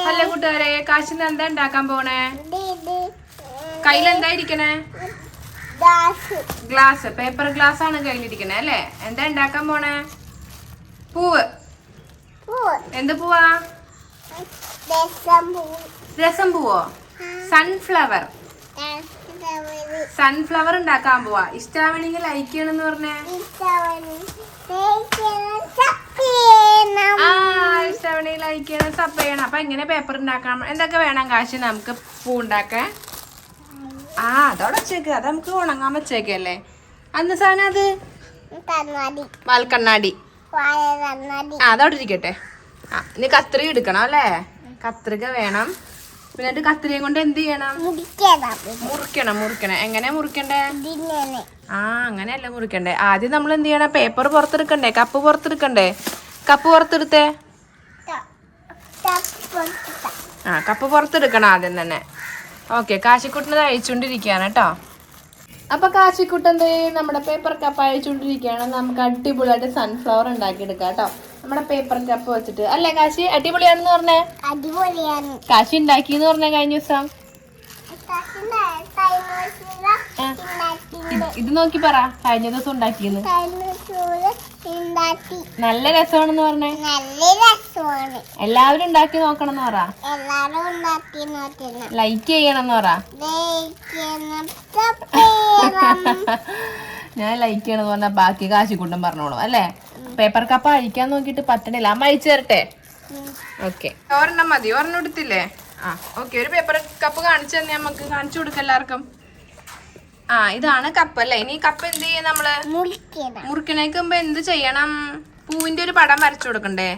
Hello കൂട്ടുകാരെ, കാശിന്ന് എന്താ ഉണ്ടാക്കാൻ പോണേ? കയ്യിലെന്താ ഇരിക്കണേ? ഗ്ലാസ്, പേപ്പർ ഗ്ലാസ് ആണ് കയ്യിലിരിക്കണേ അല്ലേ? എന്താ ഉണ്ടാക്കാൻ പോണേ? പൂവ്. എന്ത് പൂവാ? രസം പൂവോ? സൺഫ്ലവർ. സൺഫ്ലവർ ഉണ്ടാക്കാൻ പോവാ. ഇഷ്ടാവണെങ്കിൽ ലൈക്ക് ചെയ്യണമെന്ന് പറഞ്ഞേ. ഇഷ്ടാവണെങ്കിൽ ലൈക്ക് ചെയ്യണം, സബ് ചെയ്യണം. അപ്പൊ എങ്ങനെ പേപ്പർ ഉണ്ടാക്കണം? എന്തൊക്കെ വേണം കാശി നമുക്ക് പൂ ഉണ്ടാക്കാൻ? അതോടെ വെച്ചേക്ക്, അത് നമുക്ക് ഉണങ്ങാൻ വെച്ചേക്കല്ലേ. അന്ന് സാധനം അത് വാൽക്കണ്ണാടി. അതോടെ ഇരിക്കട്ടെ. ഇനി കത്രിക എടുക്കണം അല്ലേ? കത്രിക വേണം. പിന്നെ കത്രികയും കൊണ്ട് എന്ത് ചെയ്യണം? മുറിക്കണം. എങ്ങനെ മുറിക്കണ്ടേ? അങ്ങനെയല്ല മുറിക്കണ്ടേ. ആദ്യം നമ്മൾ എന്ത് ചെയ്യണം? പേപ്പർ പുറത്തെടുക്കണ്ടേ? കപ്പ് പുറത്തെടുക്കണ്ടേ? കപ്പ് പുറത്തെടുത്തേ. കപ്പ് പുറത്തെടുക്കണം ആദ്യം തന്നെ. ഓക്കെ, കാശിക്കുട്ടനത് അഴിച്ചുകൊണ്ടിരിക്കുകയാണ് കേട്ടോ. അപ്പൊ കാശിക്കുട്ടൻ നമ്മുടെ പേപ്പർ കപ്പ് അഴിച്ചുകൊണ്ടിരിക്കുകയാണ്. നമുക്ക് അടിപൊളിയായിട്ട് സൺഫ്ലവർ ഉണ്ടാക്കിയെടുക്കാം കേട്ടോ. നമ്മുടെ പേപ്പർ കപ്പ് വെച്ചിട്ട് അല്ലേ കാശി? അടിപൊളിയാണെന്ന് പറഞ്ഞേ. കാശി ഉണ്ടാക്കിന്ന് പറഞ്ഞ കഴിഞ്ഞ ദിവസം. ഇത് നോക്കി പറ, കഴിഞ്ഞ ദിവസം ഉണ്ടാക്കിയെന്ന്. നല്ല രസമാണെന്ന് പറഞ്ഞേ. എല്ലാവരും ഉണ്ടാക്കി നോക്കണം എന്ന് പറ. ലൈക്ക് ചെയ്യണം പറ. ഞാൻ ലൈക്ക് ചെയ്യണമെന്ന് പറഞ്ഞാൽ ബാക്കി കാശിക്കുട്ടൻ പറഞ്ഞോളൂ അല്ലേ? പേപ്പർ കപ്പ് അഴിക്കാൻ നോക്കിട്ട് പറ്റണില്ല. അമ്മ അഴിച്ചു തരട്ടെ? ഓക്കെ, ഒരെണ്ണം മതി. ഒരെണ്ണം എടുത്തില്ലേ? ഓക്കെ, ഒരു പേപ്പർ കപ്പ് കാണിച്ചു തന്നെ നമുക്ക് കാണിച്ചു കൊടുക്കാം എല്ലാവർക്കും. ഇതാണ് കപ്പ് അല്ലേ? ഇനി കപ്പ് എന്ത് ചെയ്യും? നമ്മള് മുറിക്കണേക്ക് മുമ്പ് എന്ത് ചെയ്യണം? പൂവിന്റെ ഒരു പടം വരച്ചു കൊടുക്കണ്ടേ?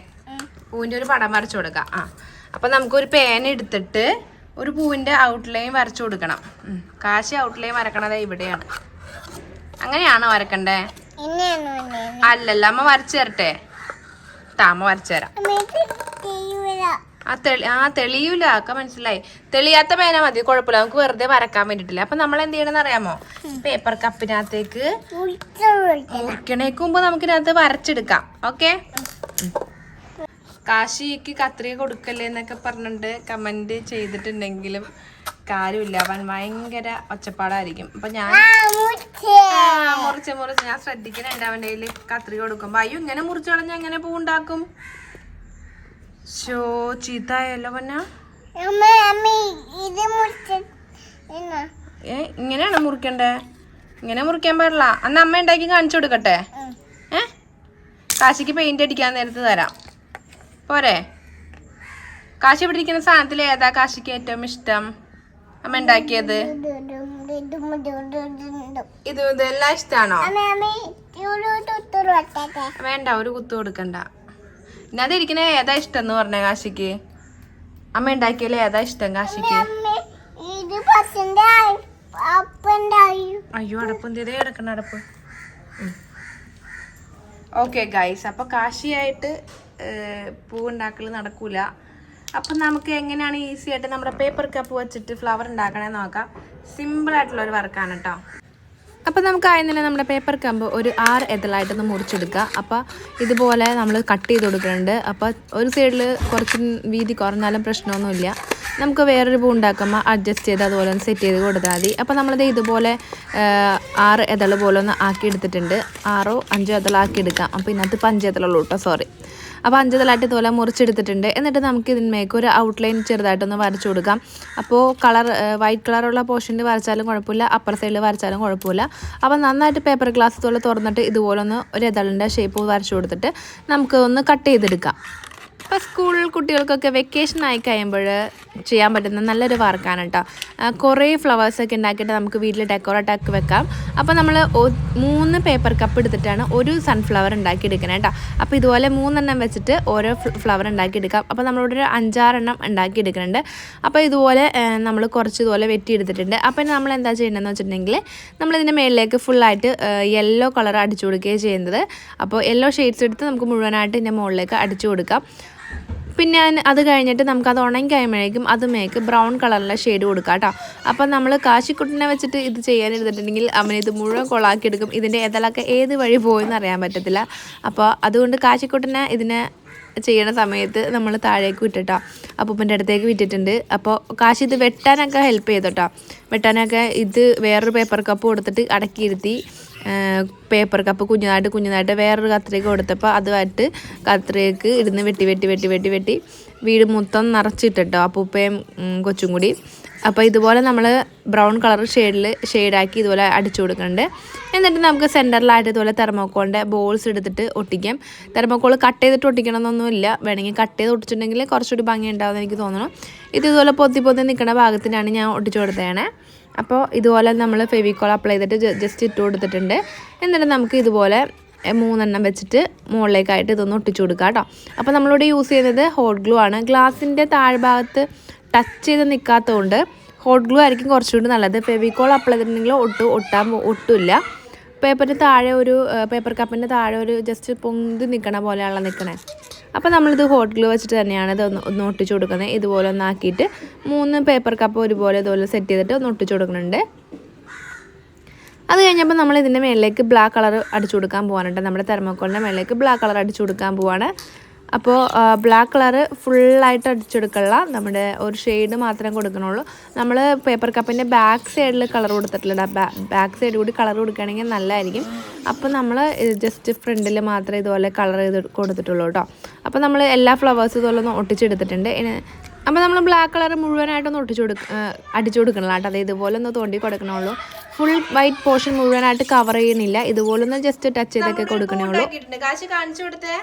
പൂവിന്റെ ഒരു പടം വരച്ചു കൊടുക്കാം. അപ്പൊ നമുക്കൊരു പേന എടുത്തിട്ട് ഒരു പൂവിന്റെ ഔട്ട്ലൈൻ വരച്ചു കൊടുക്കണം. കാശി ഔട്ട്ലൈൻ വരക്കണത് ഇവിടെയാണ്. അങ്ങനെയാണോ വരക്കണ്ടേ? അല്ലല്ല, അമ്മ വരച്ചു തരട്ടെ? അമ്മ വരച്ചു തരാം. തെളിയൂല. ഒക്കെ മനസ്സിലായി. തെളിയാത്ത പേന മതി, കുഴപ്പമില്ല. നമുക്ക് വെറുതെ വരക്കാൻ വേണ്ടിട്ടില്ല. അപ്പൊ നമ്മൾ എന്ത് ചെയ്യണമെന്ന് അറിയാമോ? പേപ്പർ കപ്പിനകത്തേക്ക് മുറിക്കണേക്ക് മുമ്പ് നമുക്ക് ഇതിനകത്ത് വരച്ചെടുക്കാം. ഓക്കെ, കാശിക്ക് കത്രിക കൊടുക്കല്ലേ എന്നൊക്കെ പറഞ്ഞിട്ട് കമന്റ് ചെയ്തിട്ടുണ്ടെങ്കിലും കാര്യമില്ല. അവൻ ഭയങ്കര ഒച്ചപ്പാടായിരിക്കും. അപ്പൊ ഞാൻ മുറിച്ച് ഞാൻ ശ്രദ്ധിക്കുന്നുണ്ട് അവൻ്റെ കയ്യിൽ കത്രിക കൊടുക്കുമ്പോ. അയ്യോ, ഇങ്ങനെ മുറിച്ചു കളഞ്ഞാൽ എങ്ങനെ പൂവുണ്ടാക്കും? ചീത്തായല്ലോ പന്ന. ഇങ്ങനെയാണ് മുറിക്കണ്ടേ? ഇങ്ങനെ മുറിക്കാൻ പാടില്ല. അന്ന് അമ്മ ഉണ്ടാക്കി കാണിച്ചു കൊടുക്കട്ടെ? കാശിക്ക് പെയിന്റ് അടിക്കാൻ നേരത്ത് തരാം, പോരെ? കാശി ഇവിടെ ഇരിക്കുന്ന സാധനത്തിൽ ഏതാ കാശിക്ക് ഏറ്റവും ഇഷ്ടം? അമ്മ ഉണ്ടാക്കിയത് ഇതെല്ലാം ഇഷ്ടാണോ? വേണ്ട, ഒരു കുത്തു കൊടുക്കണ്ട. ഇനി അതിരിക്കണ ഏതാ ഇഷ്ടം എന്ന് പറഞ്ഞ കാശിക്ക്? അമ്മ ഉണ്ടാക്കിയാലേ ഏതാ ഇഷ്ടം കാശിക്ക്? അയ്യോ, അടപ്പ് എന്തേ കിടക്കണ അടപ്പ്. ഓക്കെ ഗൈസ്, അപ്പൊ കാശിയായിട്ട് പൂവുണ്ടാക്കൽ നടക്കൂല. അപ്പം നമുക്ക് എങ്ങനെയാണ് ഈസി ആയിട്ട് നമ്മുടെ പേപ്പർ കപ്പ് വെച്ചിട്ട് ഫ്ലവർ ഉണ്ടാക്കണമെന്ന് നോക്കാം. സിമ്പിൾ ആയിട്ടുള്ള ഒരു വർക്കാണ് കേട്ടോ. അപ്പം നമുക്ക് ആദ്യം തന്നെ നമ്മുടെ പേപ്പർ കമ്പ് ഒരു 6 എതളായിട്ടൊന്ന് മുറിച്ചെടുക്കുക. അപ്പോൾ ഇതുപോലെ നമ്മൾ കട്ട് ചെയ്ത് കൊടുക്കുന്നുണ്ട്. അപ്പോൾ ഒരു സൈഡിൽ കുറച്ച് വീതി കുറഞ്ഞാലും പ്രശ്നമൊന്നുമില്ല. നമുക്ക് വേറൊരു പൂ ഉണ്ടാക്കുമ്പോൾ അഡ്ജസ്റ്റ് ചെയ്ത് അതുപോലെ ഒന്ന് സെറ്റ് ചെയ്ത് കൊടുത്താൽ മതി. അപ്പോൾ നമ്മളത് ഇതുപോലെ 6 എതൾ പോലെ ഒന്ന് ആക്കി എടുത്തിട്ടുണ്ട്. 6 or 5 എതളാക്കി എടുക്കാം. അപ്പോൾ ഇതിനകത്ത് 5 എതളുള്ളൂ കേട്ടോ, സോറി. അപ്പോൾ 5 എതളായിട്ട് ഇതുപോലെ മുറിച്ചെടുത്തിട്ടുണ്ട്. എന്നിട്ട് നമുക്ക് ഇതിന്മേക്ക് ഒരു ഔട്ട്ലൈൻ ചെറുതായിട്ടൊന്ന് വരച്ചു കൊടുക്കാം. അപ്പോൾ വൈറ്റ് കളറുള്ള പോർഷനിൽ വരച്ചാലും കുഴപ്പമില്ല, അപ്പർ സൈഡിൽ വരച്ചാലും കുഴപ്പമില്ല. അപ്പോൾ നന്നായിട്ട് പേപ്പർ ഗ്ലാസ് ഇതുപോലെ തുറന്നിട്ട് ഇതുപോലെ ഒന്ന് ഒരു എതളിൻ്റെ ഷേപ്പ് വരച്ചു കൊടുത്തിട്ട് നമുക്ക് ഒന്ന് കട്ട് ചെയ്തെടുക്കാം. ഇപ്പോൾ സ്കൂൾ കുട്ടികൾക്കൊക്കെ വെക്കേഷൻ ആയി കഴിയുമ്പോൾ ചെയ്യാൻ പറ്റുന്ന നല്ലൊരു വർക്കാണ് കേട്ടോ. കുറേ ഫ്ലവേഴ്സൊക്കെ ഉണ്ടാക്കിയിട്ട് നമുക്ക് വീട്ടിൽ ഡെക്കോറേറ്റാക്കി വെക്കാം. അപ്പോൾ നമ്മൾ 3 പേപ്പർ കപ്പ് എടുത്തിട്ടാണ് ഒരു സൺഫ്ലവർ ഉണ്ടാക്കിയെടുക്കുന്നത് കേട്ടോ. അപ്പോൾ ഇതുപോലെ 3 എണ്ണം വെച്ചിട്ട് ഓരോ ഫ്ലവർ ഉണ്ടാക്കിയെടുക്കാം. അപ്പോൾ നമ്മളിവിടെ ഒരു 5-6 എണ്ണം ഉണ്ടാക്കിയെടുക്കുന്നുണ്ട്. അപ്പോൾ ഇതുപോലെ നമ്മൾ കുറച്ച് ഇതുപോലെ വെട്ടിയെടുത്തിട്ടുണ്ട്. അപ്പോൾ നമ്മൾ എന്താ ചെയ്യേണ്ടതെന്ന് വെച്ചിട്ടുണ്ടെങ്കിൽ നമ്മളിതിൻ്റെ മേളിലേക്ക് ഫുള്ളായിട്ട് യെല്ലോ കളർ അടിച്ചു കൊടുക്കുകയാണ് ചെയ്യുന്നത്. അപ്പോൾ യെല്ലോ ഷെയ്ഡ്സ് എടുത്ത് നമുക്ക് മുഴുവനായിട്ട് ഇതിൻ്റെ മുകളിലേക്ക് അടിച്ചു കൊടുക്കാം. പിന്നെ അത് കഴിഞ്ഞിട്ട് നമുക്കത് ഉണങ്ങി കഴിയുമ്പോഴേക്കും അതുമേക്ക് ബ്രൗൺ കളറിലെ ഷെയ്ഡ് കൊടുക്കാം കേട്ടോ. അപ്പം നമ്മൾ കാശിക്കുട്ടനെ വെച്ചിട്ട് ഇത് ചെയ്യാനിരുന്നിട്ടുണ്ടെങ്കിൽ അവനിത് മുഴുവൻ കൊളാക്കിയെടുക്കും. ഇതിൻ്റെ ഇതളൊക്കെ ഏത് വഴി പോയെന്ന് അറിയാൻ പറ്റത്തില്ല. അപ്പോൾ അതുകൊണ്ട് കാശിക്കുട്ടനെ ഇതിനെ ചെയ്യണ സമയത്ത് നമ്മൾ താഴേക്ക് വിട്ടിട്ടോ അപ്പൂപ്പൻ്റെ അടുത്തേക്ക് വിറ്റിട്ടുണ്ട്. അപ്പോൾ കാശി ഇത് വെട്ടാനൊക്കെ ഹെൽപ്പ് ചെയ്തു കേട്ടോ. വെട്ടാനൊക്കെ ഇത് വേറൊരു പേപ്പർ കപ്പ് കൊടുത്തിട്ട് അടക്കിയിരുത്തി പേപ്പർ കപ്പ് കുഞ്ഞതായിട്ട് വേറൊരു കത്രിക കൊടുത്തപ്പോൾ അതുമായിട്ട് കത്രികക്ക് ഇരുന്ന് വെട്ടി വീട് മൊത്തം നിറച്ചിട്ടോ അപ്പൂപ്പയും കൊച്ചും കൂടി. അപ്പോൾ ഇതുപോലെ നമ്മൾ ബ്രൗൺ കളർ ഷെയ്ഡാക്കി ഇതുപോലെ അടിച്ചു കൊടുക്കുന്നുണ്ട്. എന്നിട്ട് നമുക്ക് സെൻറ്ററിലായിട്ട് ഇതുപോലെ തെർമോക്കോളിൻ്റെ ബോൾസ് എടുത്തിട്ട് ഒട്ടിക്കാം. തെർമോക്കോൾ കട്ട് ചെയ്തിട്ട് ഒട്ടിക്കണമെന്നൊന്നുമില്ല, വേണമെങ്കിൽ കട്ട് ചെയ്ത് ഒട്ടിച്ചിട്ടുണ്ടെങ്കിൽ കുറച്ചുകൂടി ഭംഗി ഉണ്ടാവുമെന്ന് എനിക്ക് തോന്നുന്നു. ഇതുപോലെ പൊത്തി നിൽക്കുന്ന ഭാഗത്തിനാണ് ഞാൻ ഒട്ടിച്ചു കൊടുത്തതാണ്. അപ്പോൾ ഇതുപോലെ നമ്മൾ ഫെവിക്കോൾ അപ്ലൈ ചെയ്തിട്ട് ജസ്റ്റ് ഇട്ട് കൊടുത്തിട്ടുണ്ട്. എന്നിട്ട് നമുക്ക് ഇതുപോലെ 3 എണ്ണം വെച്ചിട്ട് മുകളിലേക്കായിട്ട് ഇതൊന്ന് ഒട്ടിച്ചു കൊടുക്കുക കേട്ടോ. അപ്പോൾ നമ്മളിവിടെ യൂസ് ചെയ്യുന്നത് ഹോട്ട് ഗ്ലൂ ആണ്. ഗ്ലാസിൻ്റെ താഴ്ഭാഗത്ത് ടച്ച് ചെയ്ത് നിൽക്കാത്തതുകൊണ്ട് ഹോട്ട് ഗ്ലൂ ആയിരിക്കും കുറച്ചുകൂടി നല്ലത്. ഫെവിക്കോൾ അപ്ലൈ ചെയ്തിട്ടുണ്ടെങ്കിൽ ഒട്ടില്ല. പേപ്പർ കപ്പിൻ്റെ താഴെ ഒരു ജസ്റ്റ് പൊന്തി നിൽക്കണ പോലെയാണല്ലോ നിൽക്കണേ. അപ്പോൾ നമ്മളിത് ഹോട്ട് ഗ്ലൂ വെച്ചിട്ട് തന്നെയാണ് ഇത് ഒന്ന് ഒട്ടിച്ചു കൊടുക്കുന്നത്. ഇതുപോലെ ഒന്നാക്കിയിട്ട് 3 പേപ്പർ കപ്പ് ഇതുപോലെ സെറ്റ് ചെയ്തിട്ട് ഒന്ന് ഒട്ടിച്ചു കൊടുക്കുന്നുണ്ട്. അത് കഴിഞ്ഞപ്പോൾ നമ്മൾ ഇതിൻ്റെ മേളിലേക്ക് ബ്ലാക്ക് കളർ അടിച്ചു കൊടുക്കാൻ പോകാനുണ്ട്. നമ്മുടെ തെർമോക്കോളിൻ്റെ മേളിലേക്ക് ബ്ലാക്ക് കളർ അടിച്ചു കൊടുക്കാൻ പോവാണ്. അപ്പോൾ ബ്ലാക്ക് കളറ് ഫുള്ളായിട്ട് അടിച്ചെടുക്കല്ല, നമ്മുടെ ഒരു ഷെയ്ഡ് മാത്രമേ കൊടുക്കണുള്ളൂ. നമ്മൾ പേപ്പർ കപ്പിൻ്റെ ബാക്ക് സൈഡിൽ കളർ കൊടുത്തിട്ടില്ല, ബാക്ക് സൈഡ് കൂടി കളർ കൊടുക്കുകയാണെങ്കിൽ നല്ലതായിരിക്കും. അപ്പോൾ നമ്മൾ ജസ്റ്റ് ഫ്രണ്ടിൽ മാത്രമേ ഇതുപോലെ കളർ ചെയ്ത് കൊടുത്തിട്ടുള്ളൂ കേട്ടോ. അപ്പോൾ നമ്മൾ എല്ലാ ഫ്ലവേഴ്സും ഇതുപോലെ ഒന്ന് ഒട്ടിച്ചെടുത്തിട്ടുണ്ട്. അപ്പോൾ നമ്മൾ ബ്ലാക്ക് കളർ മുഴുവനായിട്ടൊന്ന് അടിച്ചു കൊടുക്കണം കേട്ടോ. അത് ഇതുപോലെ ഒന്ന് തോണ്ടി കൊടുക്കണുള്ളൂ. ഫുൾ വൈറ്റ് പോർഷൻ മുഴുവനായിട്ട് കവർ ചെയ്യണില്ല, ഇതുപോലെ ഒന്ന് ജസ്റ്റ് ടച്ച് ചെയ്തൊക്കെ കൊടുക്കണേ ഉള്ളൂ. കാണിച്ചു കൊടുത്തേ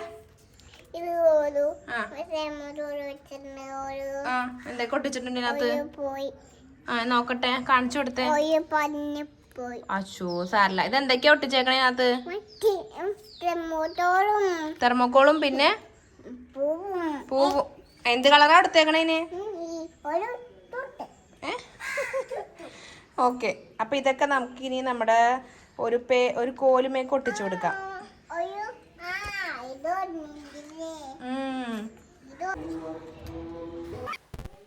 എന്തൊക്കെ ഒട്ടിച്ചിട്ടുണ്ട് ഇതിനകത്ത് നോക്കട്ടെ, കാണിച്ചു കൊടുത്തേ. അച്ചോ സാരല്ല, ഇതെന്തൊക്കെയാ ഒട്ടിച്ചേക്കണേ ഇതിനകത്ത്? തെർമോക്കോളും പിന്നെ പൂവും. എന്ത് കളറാ എടുത്തേക്കണേന്? ഓക്കെ, അപ്പൊ ഇതൊക്കെ നമുക്ക് ഇനി നമ്മുടെ ഒരു കോലുമേക്ക് ഒട്ടിച്ചു കൊടുക്കാം.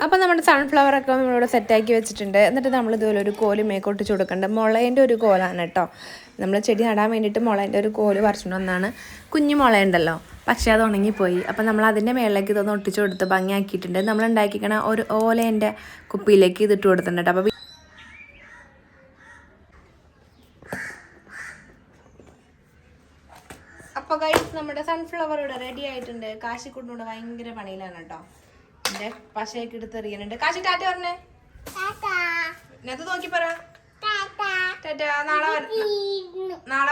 അപ്പോൾ നമ്മുടെ സൺഫ്ലവർ ഒക്കെ നമ്മളിവിടെ സെറ്റാക്കി വെച്ചിട്ടുണ്ട്. എന്നിട്ട് നമ്മൾ ഇതുപോലെ ഒരു കോല് മേക്കൊട്ടിച്ച് കൊടുക്കേണ്ടത് മുളേൻ്റെ ഒരു കോലാണ് കേട്ടോ. നമ്മൾ ചെടി നടാൻ വേണ്ടിയിട്ട് മുളേൻ്റെ ഒരു കോല് പറിച്ചുകൊണ്ട് വന്നാണ്. കുഞ്ഞു മുളയുണ്ടല്ലോ, പക്ഷേ അത് ഉണങ്ങിപ്പോയി. അപ്പോൾ നമ്മൾ അതിൻ്റെ മേളിലേക്ക് ഇതൊന്ന് ഒട്ടിച്ചു കൊടുത്ത് ഭംഗിയാക്കിയിട്ടുണ്ട്. നമ്മൾ ഉണ്ടാക്കിക്കണ ഒരു ഓലേൻ്റെ കുപ്പിയിലേക്ക് ഇതിട്ട് കൊടുത്തിട്ടുണ്ട്. അപ്പോൾ ഗൈസ് നമ്മുടെ സൺഫ്ലവർ ഇവിടെ റെഡി ആയിട്ടുണ്ട്. കാശിക്കുട്ടിനോട് ഭയങ്കര പണിയിലാണ് കേട്ടോ. എന്റെ പശയൊക്കെ എടുത്ത് എറിയുന്നുണ്ട്. കാശി ടാറ്റ പറഞ്ഞേ, ഇത് നോക്കി പറ ടാറ്റ. നാളെ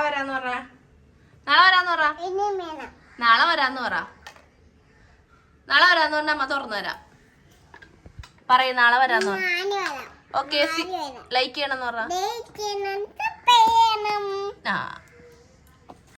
വരാന്ന് പറ. നാളെ വരാന്ന് പറഞ്ഞ അമ്മ തുറന്നു തരാം. പറയും നാളെ വരാന്ന് പറ. ഓക്കെ, ലൈക്ക് ചെയ്യണമെന്ന് പറ. ആ